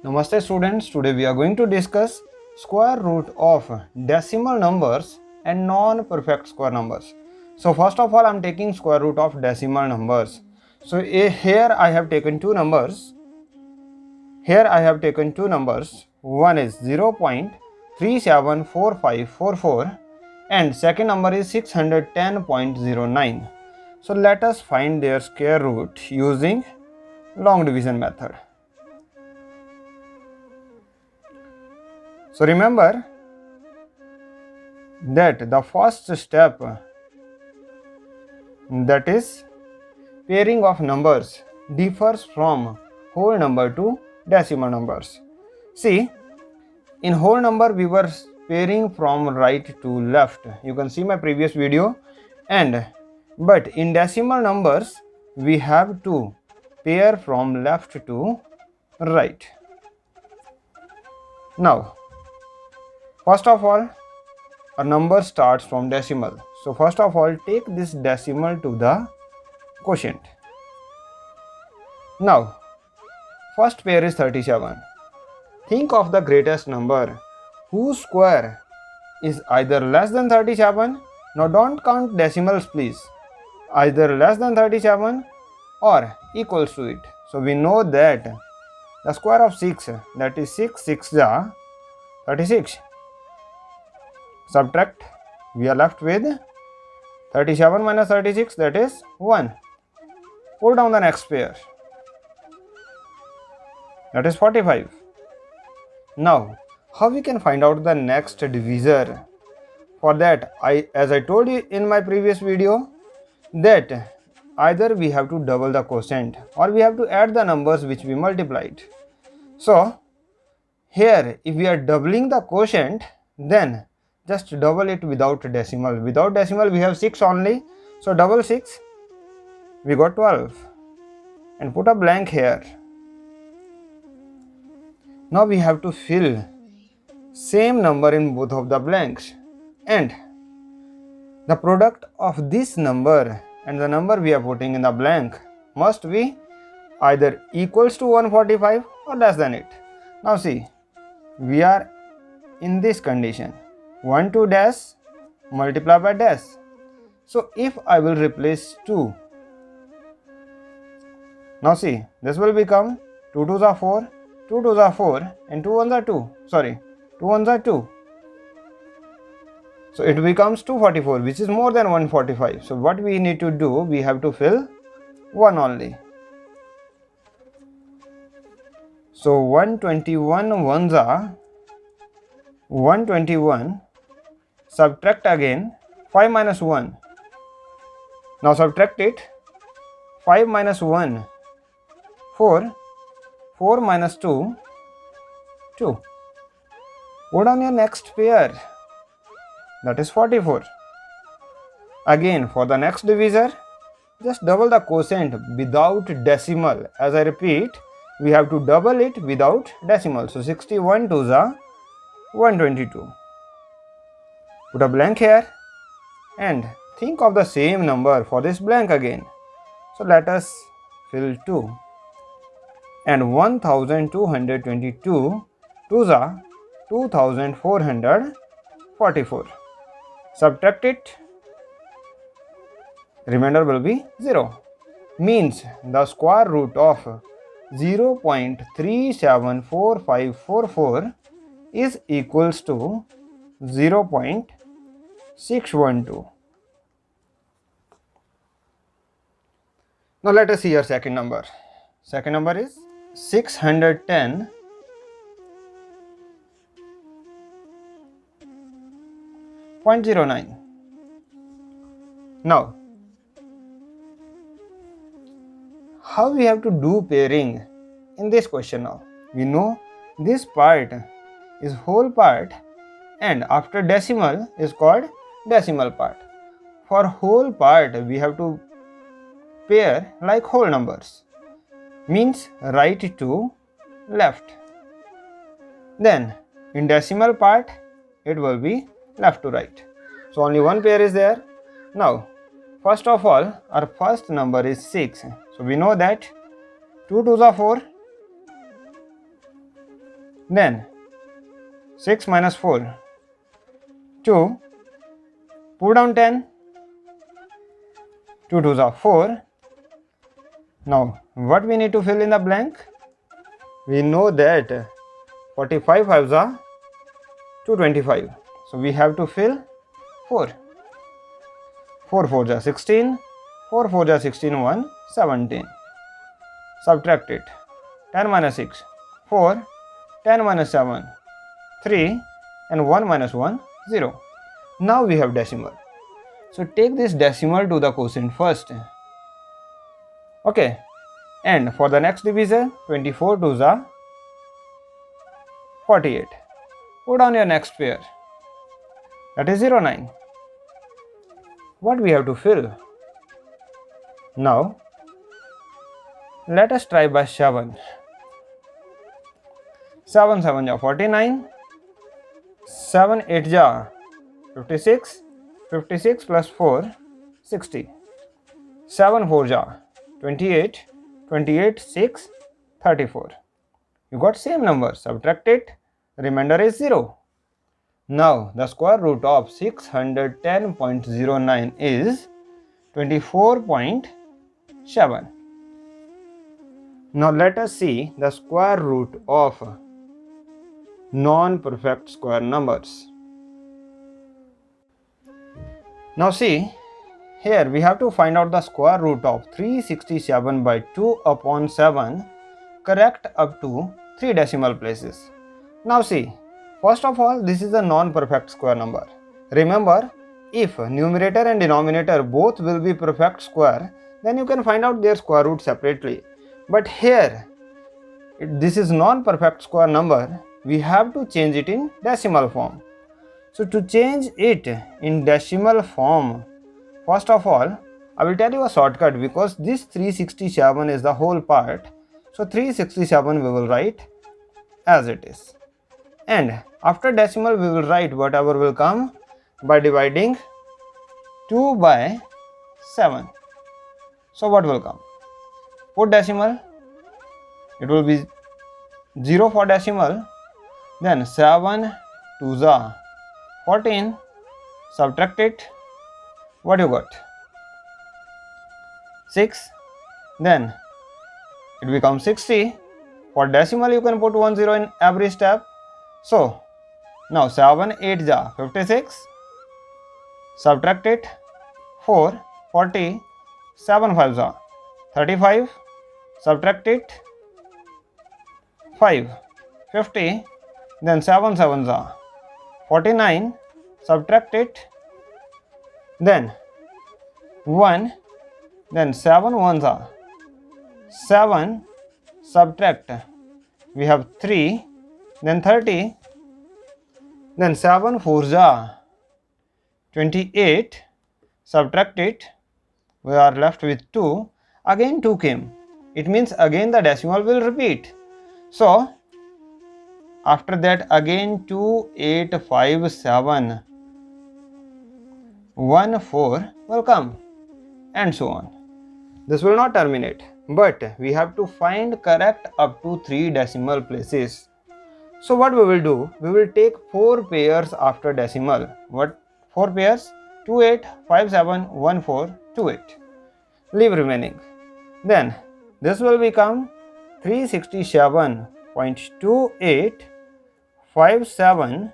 Namaste students, today we are going to discuss square root of decimal numbers and non-perfect square numbers. So first of all I am taking square root of decimal numbers. So here I have taken two numbers. One is 0.374544 and second number is 610.09. So let us find their square root using long division method. So remember that the first step, that is pairing of numbers, differs from whole number to decimal numbers. See, in whole number we were pairing from right to left. You can see my previous video. But in decimal numbers we have to pair from left to right. Now, first of all, a number starts from decimal. So first of all, take this decimal to the quotient. Now, first pair is 37. Think of the greatest number whose square is either less than 37. Now don't count decimals please. Either less than 37 or equals to it. So we know that the square of 6, that is 6 6 are 36. Subtract, we are left with 37 minus 36, that is 1. Pull down the next pair, that is 45. Now, how we can find out the next divisor? For that, as I told you in my previous video, that either we have to double the quotient or we have to add the numbers which we multiplied. So, here if we are doubling the quotient, then just double it without decimal. Without decimal we have 6 only. So double 6, we got 12. And put a blank here. Now we have to fill same number in both of the blanks. And the product of this number and the number we are putting in the blank must be either equals to 145 or less than it. Now see, we are in this condition. 1 2 dash multiply by dash. So if I will replace 2, now see, this will become 2 2s are 4, 2 2s are 4 and 2 1s are 2. Sorry, 2 1s are 2. So it becomes 244, which is more than 145. So what we need to do, we have to fill 1 only. So 121 ones are 121. Subtract again 5 minus 1. Now subtract it. 5 minus 1, 4. 4 minus 2, 2. Put on your next pair, that is 44. Again for the next divisor, just double the quotient without decimal. As I repeat, we have to double it without decimal. So 61 2s are 122. Put a blank here and think of the same number for this blank again. So let us fill 2 and 1222 2s are 2444. Subtract it, remainder will be 0. Means the square root of 0.374544 is equals to 0.612. Now let us see your second number. Second number is 610.09. Now, how we have to do pairing in this question now? We know this part is whole part and after decimal is called decimal part. For whole part we have to pair like whole numbers, means right to left. Then in decimal part it will be left to right. So only one pair is there. Now first of all, our first number is 6. So we know that 2 2s are 4, Then 6 minus 4, 2, put down 10, 2 2s are 4. Now what we need to fill in the blank? We know that 45 5s are 225. So we have to fill 4. 4 4s are 16, 4 4s are 16, 1, 17. Subtract it. 10 minus 6, 4, 10 minus 7, 3, and 1 minus 1, 0. Now we have decimal. So take this decimal to the quotient first. Okay. And for the next divisor, 24 2s are 48. Put on your next pair. That is 0 9. What we have to fill? Now let us try by 7. 7 7 ja 49, 7 8 ja 56, 56 plus 4 60, 7 4 ja 28, 28 6 34. You got same number, subtract it, remainder is 0. Now the square root of 610.09 is 24.7. Now let us see the square root of non-perfect square numbers. Now see, here we have to find out the square root of 367 by 2 upon 7, correct up to 3 decimal places. Now see, first of all, this is a non-perfect square number. Remember, if numerator and denominator both will be perfect square, then you can find out their square root separately. But here, this is non-perfect square number, we have to change it in decimal form. So to change it in decimal form, first of all, I will tell you a shortcut because this 367 is the whole part. So 367 we will write as it is. And after decimal we will write whatever will come by dividing 2 by 7. So what will come? Put decimal, it will be 0 for decimal, then 7 2s are 14, subtract it, what you got? 6, then it becomes 60. For decimal you can put 1 0 in every step. So now 7 8 ja 56, subtract it, 4 40, 7 5 ja 35, subtract it, 5 50, then 7 7 ja 49, subtract it, then 1, then 7 1s are 7, subtract, we have 3, then 30, then 7 4s are 28, subtract it, we are left with 2, again 2 came, it means again the decimal will repeat. So after that again 2 8 5 7 1 4 will come, and so on. This will not terminate, but we have to find correct up to 3 decimal places. So what we will do, we will take 4 pairs after decimal. What 4 pairs? 2 8 5 7 1 4 2 8. Leave remaining. Then this will become 367.28 57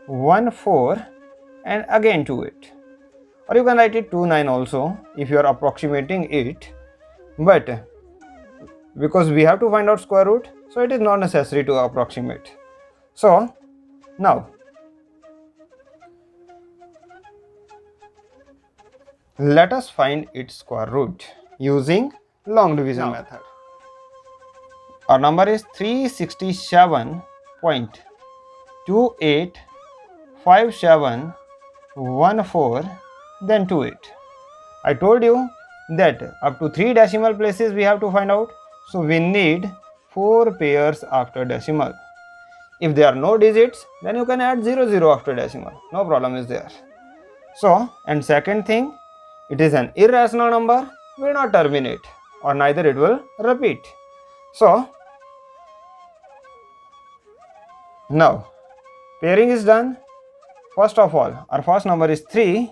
14 and again 28. Or you can write it 29 also if you are approximating it, but because we have to find out square root, so it is not necessary to approximate. So now let us find its square root using long division method. Our number is 367.285714, then 28. I told you that up to 3 decimal places we have to find out, so we need 4 pairs after decimal. If there are no digits, then you can add 0 0 after decimal, no problem is there. So, and second thing, it is an irrational number, will not terminate or neither it will repeat. So Now pairing is done. First of all, our first number is 3,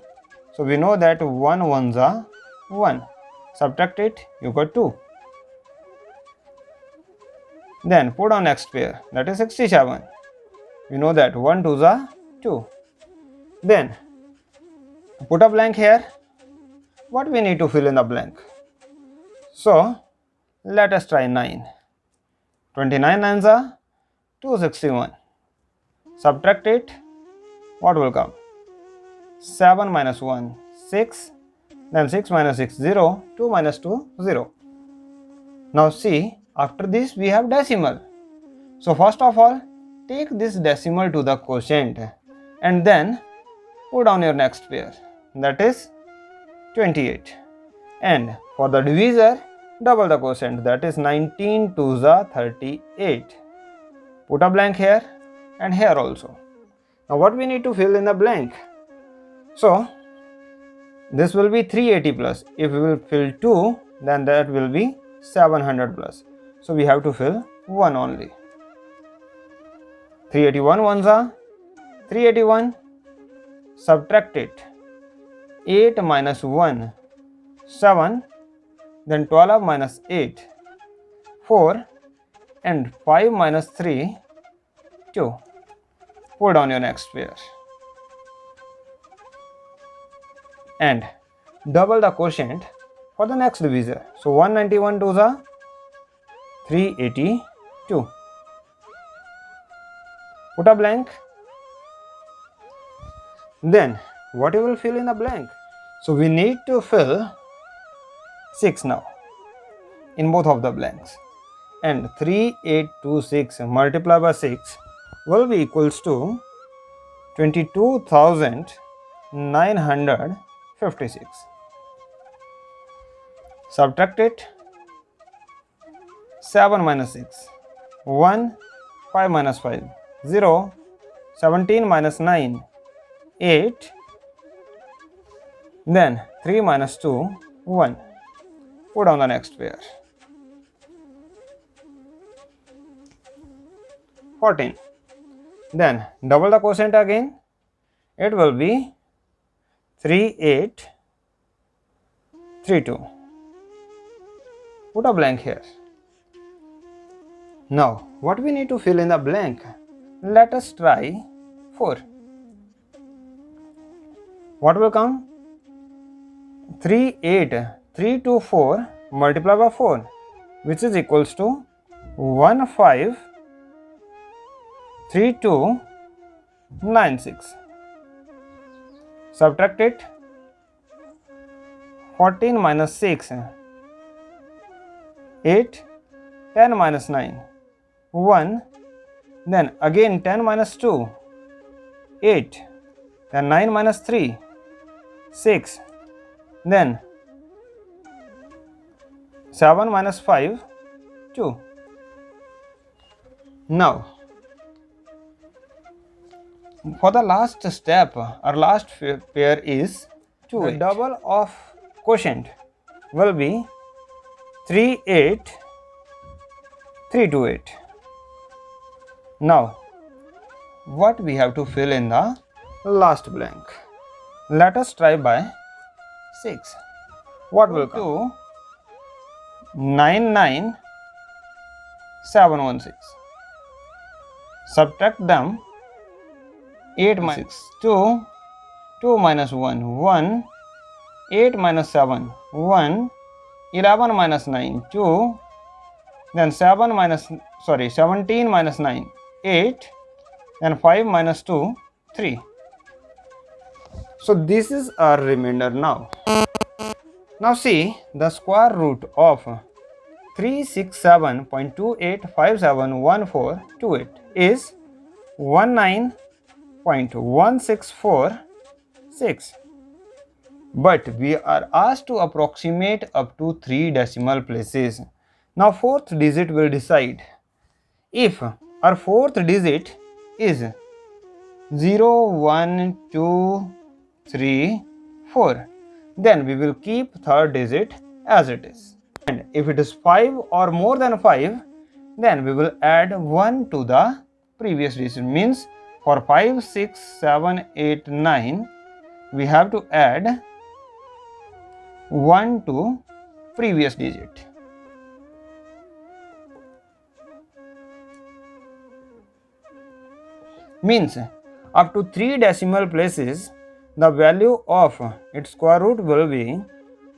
so we know that 1 ones are 1. Subtract it, you got 2. Then put on next pair, that is 67. We know that 1 2s are 2. Then put a blank here. What we need to fill in the blank? So let us try 9. 29 nines are 261. Subtract it, what will come? 7 minus 1, 6. Then 6 minus 6, 0. 2 minus 2, 0. Now see, after this we have decimal. So first of all, take this decimal to the quotient and then put on your next pair, that is 28. And for the divisor, double the quotient, that is 19 2s are 38. Put a blank here and here also. Now what we need to fill in the blank? So this will be 380 plus. If we will fill 2, then that will be 700 plus. So we have to fill 1 only. 381 ones are 381. Subtract it. 8 minus 1, 7. Then 12 minus 8, 4. And 5 minus 3, 2. Put on your next pair. And double the quotient for the next divisor. So 191 2s are 382. Put a blank. Then what you will fill in the blank? So we need to fill 6 now in both of the blanks. And 3826 multiplied by 6 will be equals to 22,956. Subtract it. 7 minus 6, 1. 5 minus 5, 0. 17 minus 9, 8. Then 3 minus 2, 1. Put on the next pair. 14. Then double the quotient again. It will be 3832. Put a blank here. Now what we need to fill in the blank? Let us try 4. What will come? 38324 multiplied by 4, which is equals to 153296. Subtract it. 14 minus 6, 8. 10 minus 9, 1. Then again 10 minus 2, 8. Then 9 minus 3, 6. Then 7 minus 5, 2. Now for the last step, our last pair is 2. The double of quotient will be 38328. Now what we have to fill in the last blank? Let us try by 6. What will come? 99716. Subtract them. 8 minus 2, 2 minus 1, 1. 8 minus 7, 1. 11 minus 9, 2. Then 17 minus 9, 8. Then 5 minus 2, 3. So this is our remainder now. Now see, the square root of 367.28571428 is 19.1646. But we are asked to approximate up to 3 decimal places. Now fourth digit will decide. If our fourth digit is 0, 1, 2, 3, 4, then we will keep third digit as it is. And if it is 5 or more than 5, then we will add 1 to the previous digit. Means for 5, 6, 7, 8, 9, we have to add 1 to previous digit. Means up to 3 decimal places, the value of its square root will be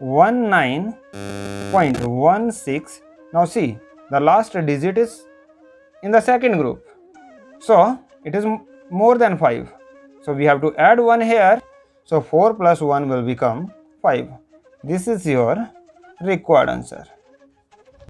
19.16. Now see, the last digit is in the second group, so it is more than 5. So we have to add 1 here. So 4 plus 1 will become 5. This is your required answer.